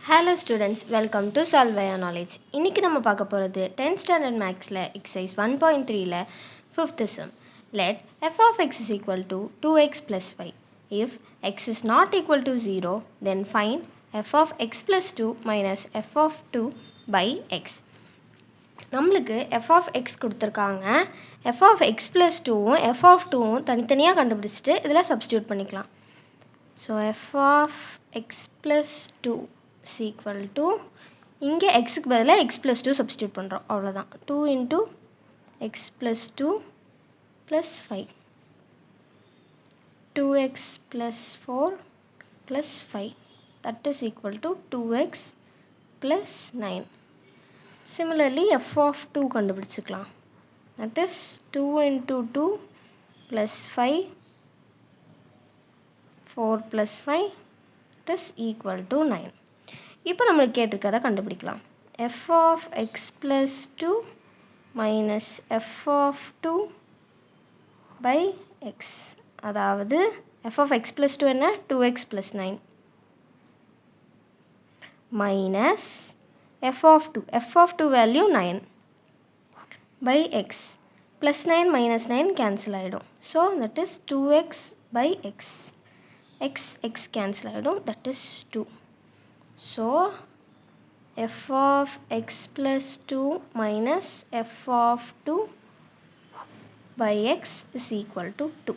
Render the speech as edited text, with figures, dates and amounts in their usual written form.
Hello students, welcome to Solve Via Knowledge. இன்னைக்கு நம்ம பார்க்க போகிறது 10th standard mathsல exercise 1.3ல 5th sum. Let f of x is equal to 2x plus 5. If x is not equal to 0, then find f of x plus 2 minus f of 2 by x. நம்மளுக்கு f of x கொடுத்துருக்காங்க. f of x plus 2வும் f of 2வும் தனித்தனியாக கண்டுபிடிச்சிட்டு இதில் substitute பண்ணிக்கலாம். So f of x plus 2 is equal to இங்கே எக்ஸுக்கு பதிலாக x plus 2 substitute பண்ணுறோம், அவ்வளோதான். 2 into x plus 2 plus 5, 2x plus 4 plus 5, that is equal to 2x plus 9. Similarly f of 2 கண்டுபிடிச்சிக்கலாம். that is 2 into 2 plus 5, 4 plus 5, that is equal to 9. இப்போ நம்மளுக்கு கேட்டிருக்கதை கண்டுபிடிக்கலாம். f of x plus 2 minus f of 2 by x, அதாவது f of x plus 2 என்ன? 2x plus 9 minus f of 2, f of 2 value 9 by x, plus 9 minus 9 cancel ஆகிடும். So that is 2x by x, x cancel ஆகிடும், that is 2. So f of x plus 2 minus f of 2 by x is equal to 2.